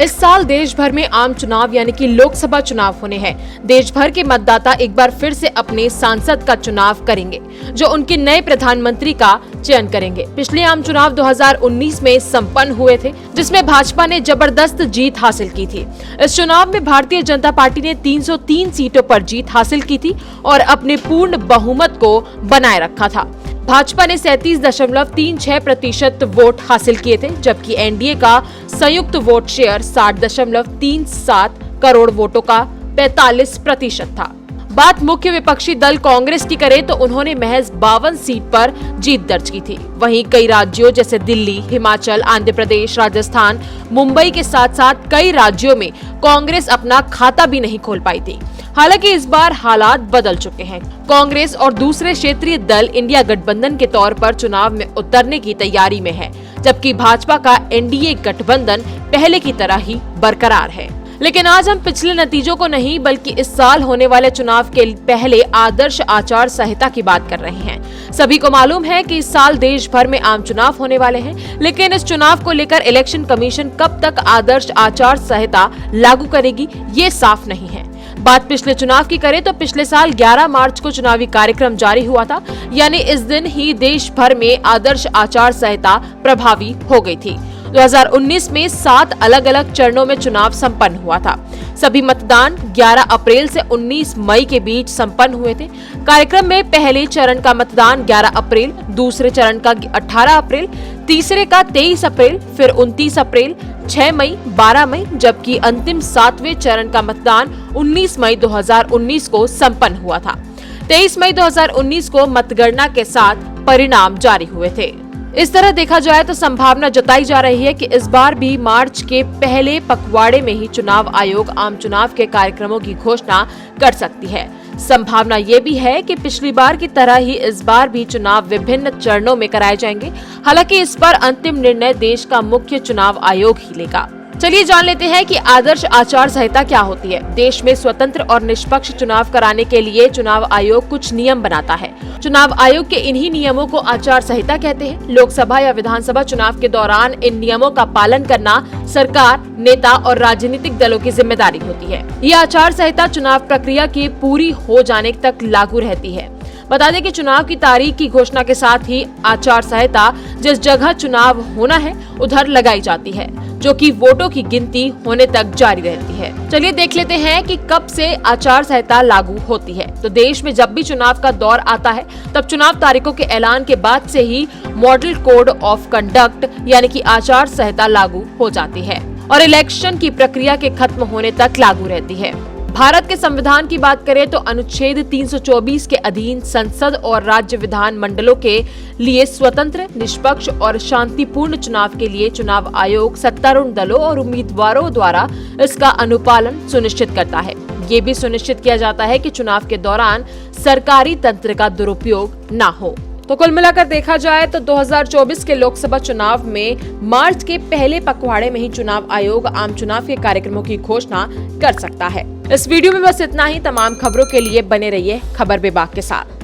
इस साल देश भर में आम चुनाव यानी कि लोकसभा चुनाव होने हैं। देश भर के मतदाता एक बार फिर से अपने सांसद का चुनाव करेंगे, जो उनके नए प्रधानमंत्री का चयन करेंगे। पिछले आम चुनाव 2019 में संपन्न हुए थे, जिसमें भाजपा ने जबरदस्त जीत हासिल की थी। इस चुनाव में भारतीय जनता पार्टी ने 303 सीटों पर जीत हासिल की थी और अपने पूर्ण बहुमत को बनाए रखा था। भाजपा ने 37.36% वोट हासिल किए थे, जबकि एनडीए का संयुक्त वोट शेयर 60.37 करोड़ वोटों का 45% था। बात मुख्य विपक्षी दल कांग्रेस की करें तो उन्होंने महज 52 सीट पर जीत दर्ज की थी। वहीं कई राज्यों जैसे दिल्ली, हिमाचल, आंध्र प्रदेश, राजस्थान, मुंबई के साथ साथ कई राज्यों में कांग्रेस अपना खाता भी नहीं खोल पाई थी। हालांकि इस बार हालात बदल चुके हैं। कांग्रेस और दूसरे क्षेत्रीय दल इंडिया गठबंधन के तौर पर चुनाव में उतरने की तैयारी में है, जबकि भाजपा का एनडीए गठबंधन पहले की तरह ही बरकरार है। लेकिन आज हम पिछले नतीजों को नहीं बल्कि इस साल होने वाले चुनाव के पहले आदर्श आचार संहिता की बात कर रहे हैं। सभी को मालूम है कि इस साल देश भर में आम चुनाव होने वाले हैं, लेकिन इस चुनाव को लेकर इलेक्शन कमीशन कब तक आदर्श आचार संहिता लागू करेगी, ये साफ नहीं है। बात पिछले चुनाव की करें तो पिछले साल 11 मार्च को चुनावी कार्यक्रम जारी हुआ था, यानी इस दिन ही देश भर में आदर्श आचार संहिता प्रभावी हो गई थी। 2019 में 7 अलग अलग चरणों में चुनाव संपन्न हुआ था। सभी मतदान 11 अप्रैल से 19 मई के बीच संपन्न हुए थे। कार्यक्रम में पहले चरण का मतदान 11 अप्रैल, दूसरे चरण का 18 अप्रैल, तीसरे का 23 अप्रैल, फिर 29 अप्रैल, 6 मई, 12 मई, जबकि अंतिम 7वें चरण का मतदान 19 मई 2019 को संपन्न हुआ था। 23 मई 2019 को मतगणना के साथ परिणाम जारी हुए थे। इस तरह देखा जाए तो संभावना जताई जा रही है कि इस बार भी मार्च के पहले पखवाड़े में ही चुनाव आयोग आम चुनाव के कार्यक्रमों की घोषणा कर सकती है। संभावना ये भी है कि पिछली बार की तरह ही इस बार भी चुनाव विभिन्न चरणों में कराए जाएंगे। हालांकि इस पर अंतिम निर्णय देश का मुख्य चुनाव आयोग ही लेगा। चलिए जान लेते हैं कि आदर्श आचार संहिता क्या होती है। देश में स्वतंत्र और निष्पक्ष चुनाव कराने के लिए चुनाव आयोग कुछ नियम बनाता है। चुनाव आयोग के इन्हीं नियमों को आचार संहिता कहते हैं। लोकसभा या विधानसभा चुनाव के दौरान इन नियमों का पालन करना सरकार, नेता और राजनीतिक दलों की जिम्मेदारी होती है। ये आचार संहिता चुनाव प्रक्रिया के पूरी हो जाने तक लागू रहती है। बता दें कि चुनाव की तारीख की घोषणा के साथ ही आचार संहिता जिस जगह चुनाव होना है उधर लगाई जाती है, जो कि वोटों की गिनती होने तक जारी रहती है। चलिए देख लेते हैं कि कब से आचार संहिता लागू होती है। तो देश में जब भी चुनाव का दौर आता है, तब चुनाव तारीखों के ऐलान के बाद से ही मॉडल कोड ऑफ कंडक्ट यानी कि आचार संहिता लागू हो जाती है और इलेक्शन की प्रक्रिया के खत्म होने तक लागू रहती है। भारत के संविधान की बात करें तो अनुच्छेद 324 के अधीन संसद और राज्य विधान मंडलों के लिए स्वतंत्र, निष्पक्ष और शांतिपूर्ण चुनाव के लिए चुनाव आयोग सत्तारूढ़ दलों और उम्मीदवारों द्वारा इसका अनुपालन सुनिश्चित करता है। ये भी सुनिश्चित किया जाता है कि चुनाव के दौरान सरकारी तंत्र का दुरुपयोग न हो। तो कुल मिलाकर देखा जाए तो 2024 के लोकसभा चुनाव में मार्च के पहले पखवाड़े में ही चुनाव आयोग आम चुनाव के कार्यक्रमों की घोषणा कर सकता है। इस वीडियो में बस इतना ही। तमाम खबरों के लिए बने रहिए खबर विभाग के साथ।